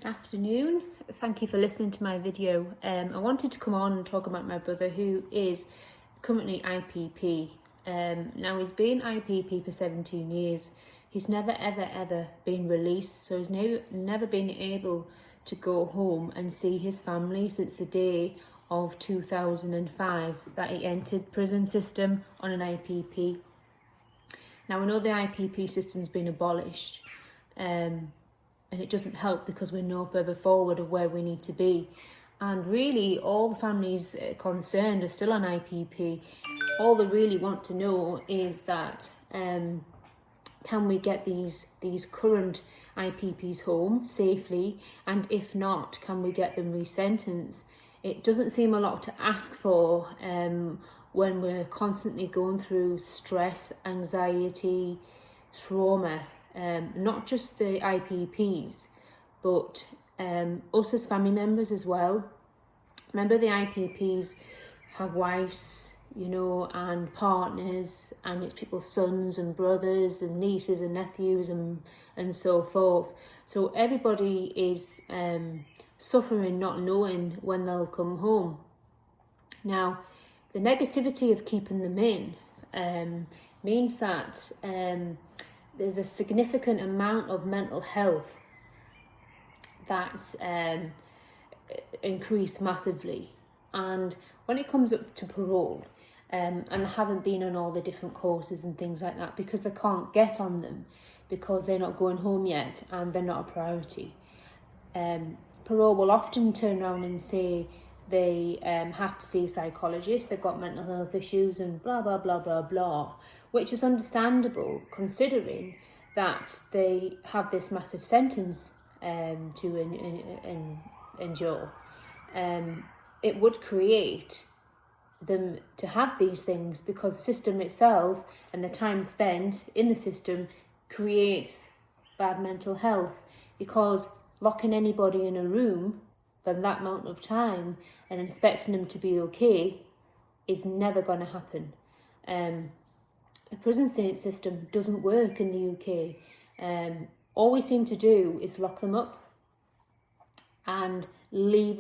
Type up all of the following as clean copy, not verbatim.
Afternoon. Thank you for listening to my video. I wanted to come on and talk about my brother who is currently IPP. Now he's been IPP for 17 years. He's never ever been released, so he's never been able to go home and see his family since the day of 2005 that he entered prison system on an IPP. Now we know the IPP system's been abolished. And it doesn't help because we're no further forward of where we need to be. And really, all the families concerned are still on IPP. All they really want to know is that can we get these current IPPs home safely? And if not, can we get them resentenced? It doesn't seem a lot to ask for when we're constantly going through stress, anxiety, trauma. Not just the IPPs, but us as family members as well. Remember, the IPPs have wives, and partners, and it's people's sons and brothers and nieces and nephews and so forth. So everybody is suffering, not knowing when they'll come home. Now, the negativity of keeping them in means that there's a significant amount of mental health that's increased massively. And when it comes up to parole, and they haven't been on all the different courses and things like that because they can't get on them because they're not going home yet and they're not a priority. Parole will often turn around and say they have to see a psychologist, they've got mental health issues and blah, blah, blah, blah, blah, which is understandable considering that they have this massive sentence to endure. It would create them to have these things because the system itself and the time spent in the system creates bad mental health, because locking anybody in a room for that amount of time and expecting them to be okay is never going to happen. The prison system doesn't work in the UK. All we seem to do is lock them up and leave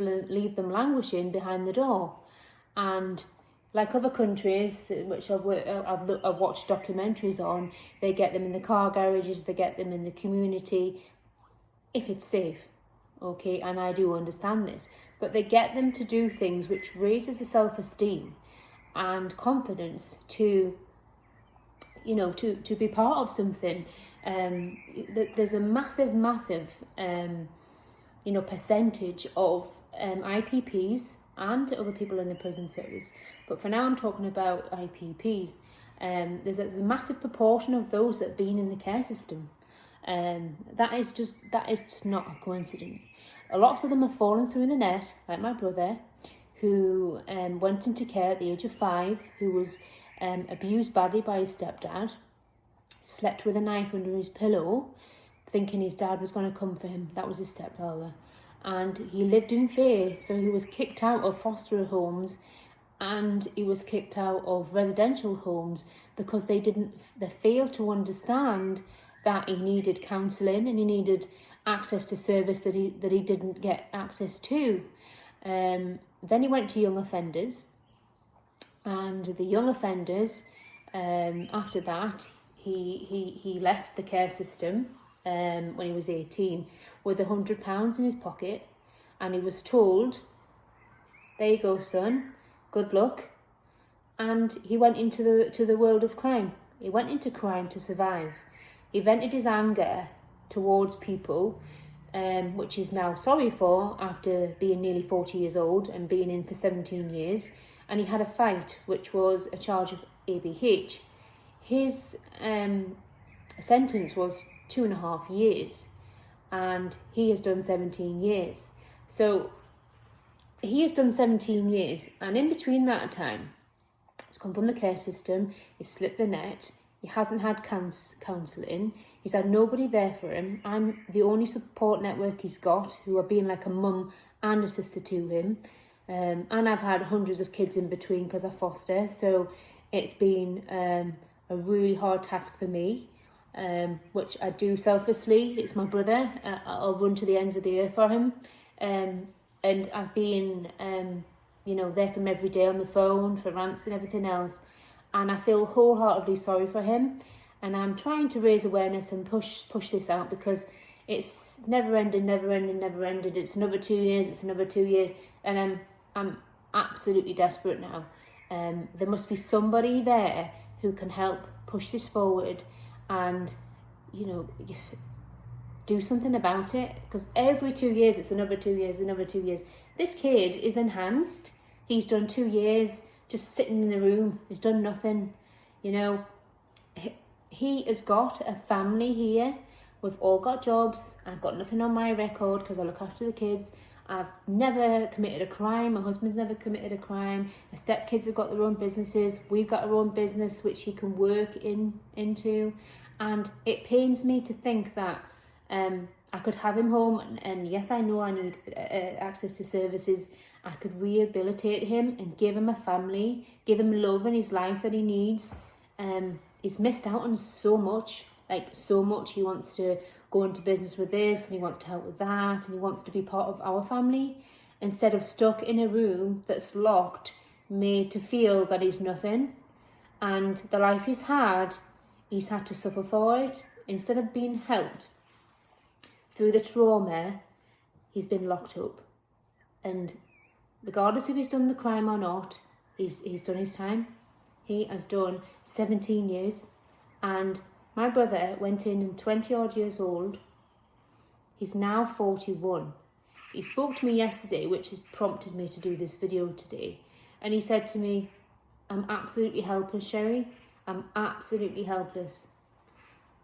them languishing behind the door. And like other countries, which I've watched documentaries on, they get them in the car garages, they get them in the community, if it's safe, okay, and I do understand this. But they get them to do things which raises the self-esteem and confidence to be part of something. There's a massive percentage of IPPs and other people in the prison service, but for now I'm talking about IPPs. There's a massive proportion of those that have been in the care system. That is just not a coincidence. A lot of them have fallen through the net, like my brother, who went into care at the age of 5, who was abused badly by his stepdad, slept with a knife under his pillow, thinking his dad was going to come for him. That was his stepfather. And he lived in fear, so he was kicked out of foster homes and he was kicked out of residential homes because they failed to understand that he needed counselling and he needed access to service that he didn't get access to. Then he went to young offenders, and the young offenders, after that, he left the care system when he was 18 with £100 in his pocket, and he was told, "There you go, son, good luck." And he went into the world of crime. He went into crime to survive. He vented his anger towards people, which he's now sorry for after being nearly 40 years old and being in for 17 years. And he had a fight, which was a charge of ABH. His sentence was 2.5 years, and he has done 17 years. So he has done 17 years, and in between that time, he's come from the care system, he's slipped the net, he hasn't had counselling, he's had nobody there for him. I'm the only support network he's got, who are being like a mum and a sister to him. And I've had hundreds of kids in between because I foster, so it's been a really hard task for me. which I do selflessly. It's my brother. I'll run to the ends of the earth for him. And I've been, there for him every day on the phone, for rants and everything else. And I feel wholeheartedly sorry for him. And I'm trying to raise awareness and push this out, because it's never ending. It's another 2 years, and I'm absolutely desperate now. There must be somebody there who can help push this forward and, do something about it, because every 2 years it's another 2 years. This kid is enhanced. He's done 2 years just sitting in the room. He's done nothing. He has got a family here. We've all got jobs. I've got nothing on my record because I look after the kids. I've never committed a crime. My husband's never committed a crime. My stepkids have got their own businesses. We've got our own business which he can work into. And it pains me to think that I could have him home. And yes, I know I need access to services. I could rehabilitate him and give him a family, give him love in his life that he needs. He's missed out on so much. He wants to go into business with this, and he wants to help with that, and he wants to be part of our family, instead of stuck in a room that's locked, made to feel that he's nothing. And the life he's had to suffer for it. Instead of being helped through the trauma, he's been locked up. And regardless if he's done the crime or not, he's done his time. He has done 17 years. And my brother went in 20 odd years old. He's now 41. He spoke to me yesterday, which has prompted me to do this video today. And he said to me, I'm absolutely helpless, Sherry. I'm absolutely helpless.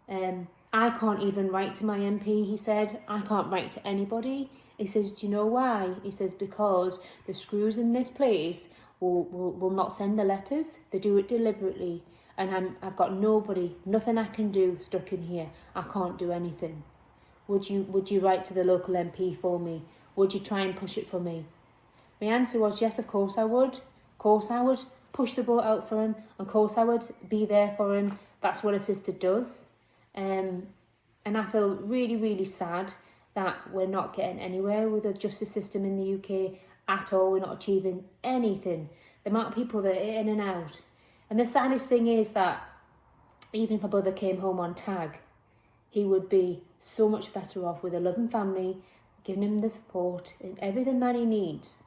I can't even write to my MP, he said. I can't write to anybody. He says, do you know why? He says, because the screws in this place will not send the letters. They do it deliberately. And I've got nothing I can do stuck in here. I can't do anything. Would you write to the local MP for me? Would you try and push it for me? My answer was, yes, of course I would. Of course I would push the boat out for him. Of course I would be there for him. That's what a sister does. And I feel really, really sad that we're not getting anywhere with the justice system in the UK at all. We're not achieving anything. The amount of people that are in and out. And the saddest thing is that even if my brother came home on tag, he would be so much better off with a loving family, giving him the support and everything that he needs,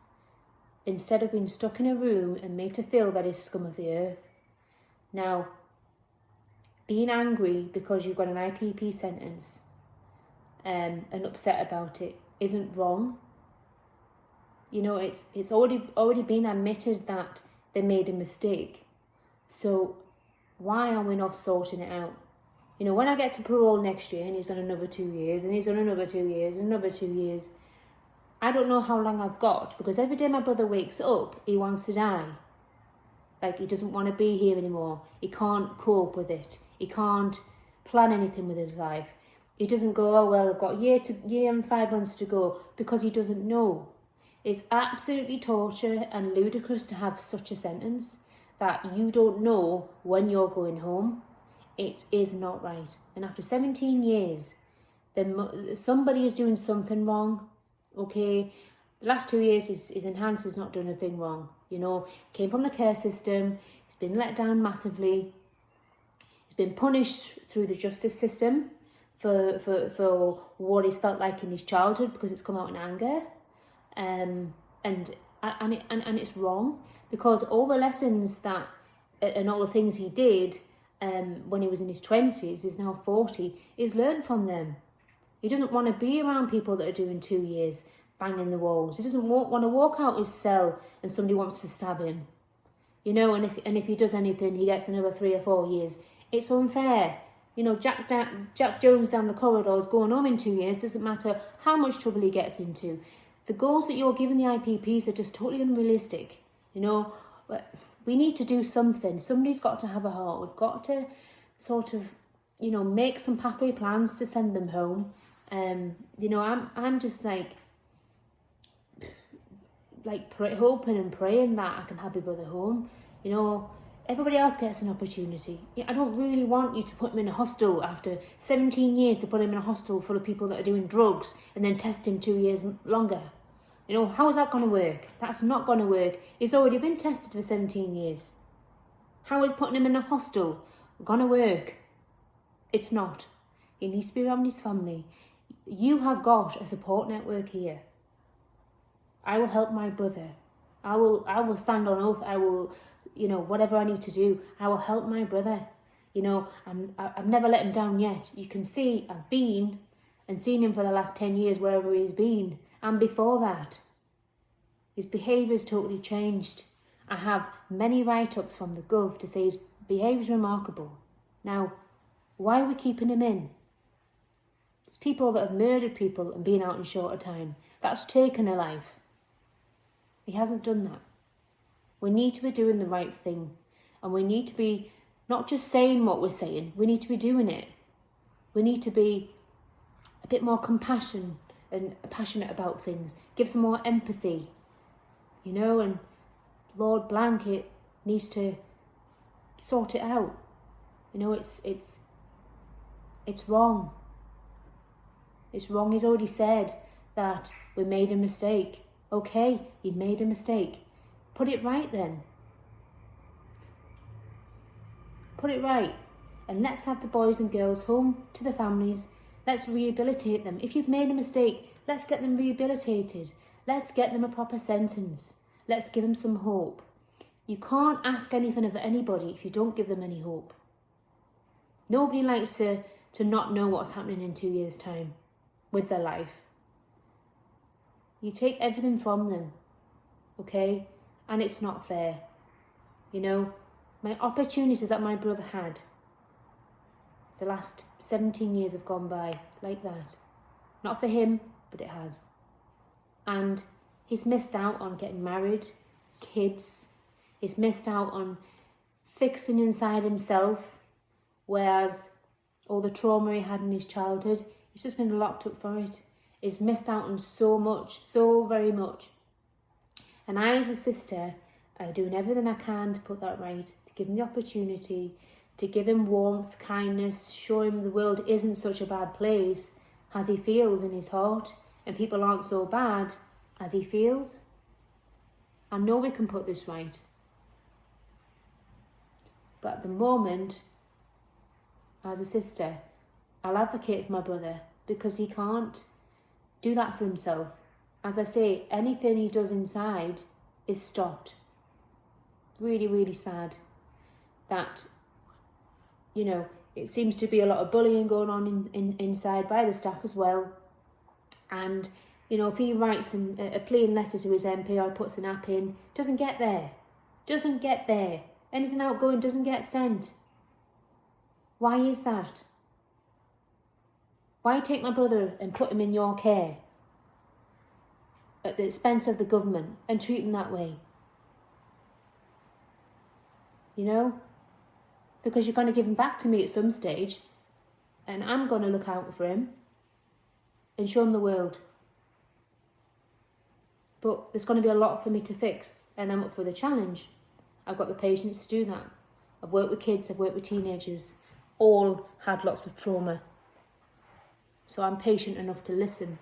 instead of being stuck in a room and made to feel that he's scum of the earth. Now, being angry because you've got an IPP sentence and upset about it isn't wrong. It's already been admitted that they made a mistake. So why are we not sorting it out? When I get to parole next year and he's done another 2 years and he's done another 2 years and another 2 years, I don't know how long I've got, because every day my brother wakes up, he wants to die. He doesn't want to be here anymore. He can't cope with it. He can't plan anything with his life. He doesn't go, oh, well, I've got a year and 5 months to go, because he doesn't know. It's absolutely torture and ludicrous to have such a sentence that you don't know when you're going home. It is not right. And after 17 years, somebody is doing something wrong. Okay, the last 2 years his enhanced has not done a thing wrong. Came from the care system. He's been let down massively. He's been punished through the justice system for what he's felt like in his childhood, because it's come out in anger. And it's wrong, because all the lessons and all the things he did when he was in his 20s, is now 40, he's learned from them. He doesn't want to be around people that are doing 2 years, banging the walls. He doesn't want to walk out his cell and somebody wants to stab him. And if he does anything, he gets another 3 or 4 years. It's unfair. Jack Jones down the corridor is going home in 2 years. Doesn't matter how much trouble he gets into. The goals that you're giving the IPPs are just totally unrealistic. We need to do something. Somebody's got to have a heart. We've got to sort of, make some pathway plans to send them home. I'm just hoping and praying that I can have my brother home. Everybody else gets an opportunity. I don't really want you to put him in a hostel after 17 years, to put him in a hostel full of people that are doing drugs and then test him 2 years longer. You know, how is that going to work? That's not going to work. He's already been tested for 17 years. How is putting him in a hostel going to work? It's not. He needs to be around his family. You have got a support network here. I will help my brother. I will stand on oath. I will, whatever I need to do, I will help my brother. I've never let him down yet. You can see I've been and seen him for the last 10 years wherever he's been. And before that, his behaviour's totally changed. I have many write-ups from the Gov to say his behaviour's remarkable. Now, why are we keeping him in? It's people that have murdered people and been out in shorter time. That's taken a life. He hasn't done that. We need to be doing the right thing. And we need to be not just saying what we're saying, we need to be doing it. We need to be a bit more compassionate and passionate about things. Give some more empathy. And Lord Blanket needs to sort it out. It's wrong. It's wrong. He's already said that we made a mistake. Okay, you made a mistake. Put it right then. Put it right. And let's have the boys and girls home to the families. Let's rehabilitate them. If you've made a mistake, let's get them rehabilitated. Let's get them a proper sentence. Let's give them some hope. You can't ask anything of anybody if you don't give them any hope. Nobody likes to not know what's happening in 2 years' time with their life. You take everything from them, okay? And it's not fair. My opportunities that my brother had, the last 17 years have gone by like that. Not for him, but it has. And he's missed out on getting married, kids. He's missed out on fixing inside himself, whereas all the trauma he had in his childhood, he's just been locked up for it. He's missed out on so much, so very much. And I, as a sister, are doing everything I can to put that right, to give him the opportunity, to give him warmth, kindness, show him the world isn't such a bad place as he feels in his heart, and people aren't so bad as he feels. I know we can put this right. But at the moment, as a sister, I'll advocate for my brother because he can't do that for himself. As I say, anything he does inside is stopped. Really, really sad that, it seems to be a lot of bullying going on inside by the staff as well. And, if he writes a plain letter to his MP or puts an app in, doesn't get there. Anything outgoing doesn't get sent. Why is that? Why take my brother and put him in your care at the expense of the government and treat him that way? Because you're going to give him back to me at some stage, and I'm going to look out for him and show him the world. But there's going to be a lot for me to fix, and I'm up for the challenge. I've got the patience to do that. I've worked with kids, I've worked with teenagers, all had lots of trauma. So I'm patient enough to listen.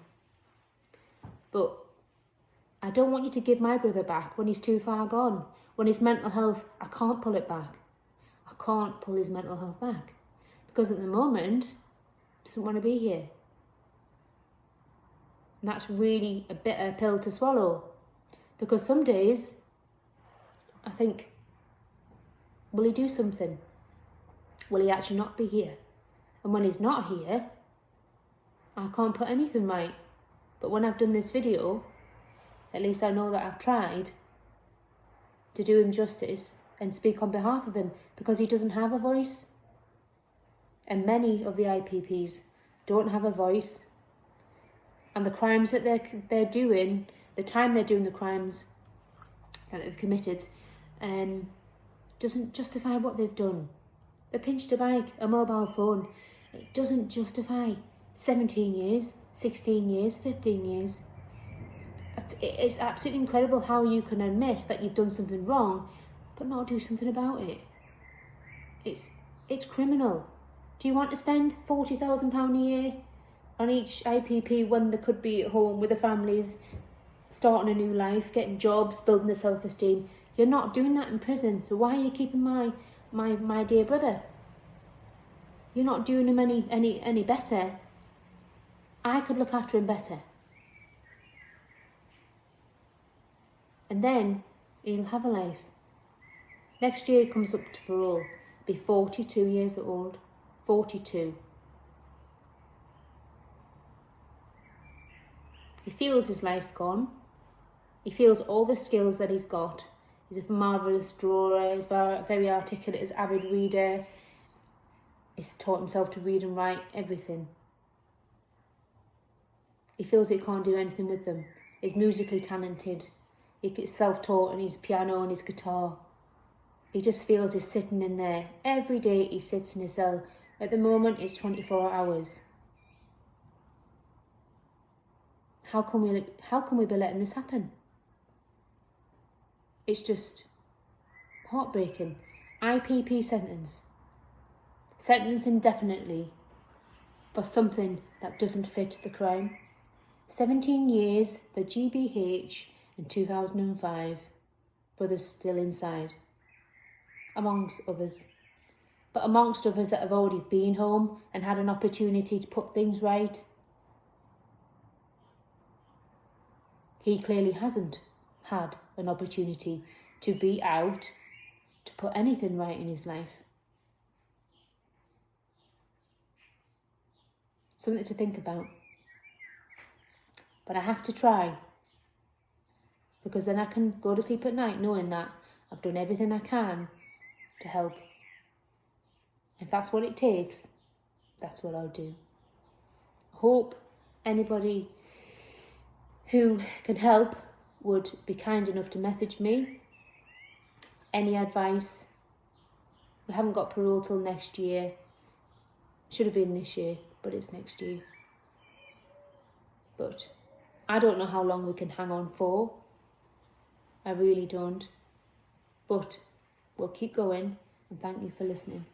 But I don't want you to give my brother back when he's too far gone. When his mental health, I can't pull it back. I can't pull his mental health back. Because at the moment, he doesn't want to be here. And that's really a bitter pill to swallow. Because some days, I think, will he do something? Will he actually not be here? And when he's not here, I can't put anything right. But when I've done this video, at least I know that I've tried to do him justice and speak on behalf of him, because he doesn't have a voice. And many of the IPPs don't have a voice. And the crimes that they're doing, the time they're doing the crimes that they've committed, doesn't justify what they've done. They pinched a bike, a mobile phone. It doesn't justify 17 years, 16 years, 15 years. It's absolutely incredible how you can admit that you've done something wrong, but not do something about it. It's criminal. Do you want to spend £40,000 a year on each IPP when they could be at home with their families, starting a new life, getting jobs, building their self-esteem? You're not doing that in prison, so why are you keeping my dear brother? You're not doing him any better. I could look after him better. And then he'll have a life. Next year he comes up to parole, be 42 years old. 42. He feels his life's gone. He feels all the skills that he's got. He's a marvellous drawer, he's very articulate, he's an avid reader. He's taught himself to read and write, everything. He feels he can't do anything with them. He's musically talented. He's self-taught on his piano and his guitar. He just feels he's sitting in there. Every day he sits in his cell. At the moment, it's 24 hours. How can we be letting this happen? It's just heartbreaking. IPP sentence. Sentence indefinitely for something that doesn't fit the crime. 17 years for GBH in 2005. Brothers still inside. Amongst others. But amongst others that have already been home and had an opportunity to put things right. He clearly hasn't had an opportunity to be out, to put anything right in his life. Something to think about. But I have to try. Because then I can go to sleep at night knowing that I've done everything I can to help. If that's what it takes, that's what I'll do. I hope anybody who can help would be kind enough to message me. Any advice? We haven't got parole till next year. Should have been this year, but it's next year. But I don't know how long we can hang on for. I really don't. But we'll keep going, and thank you for listening.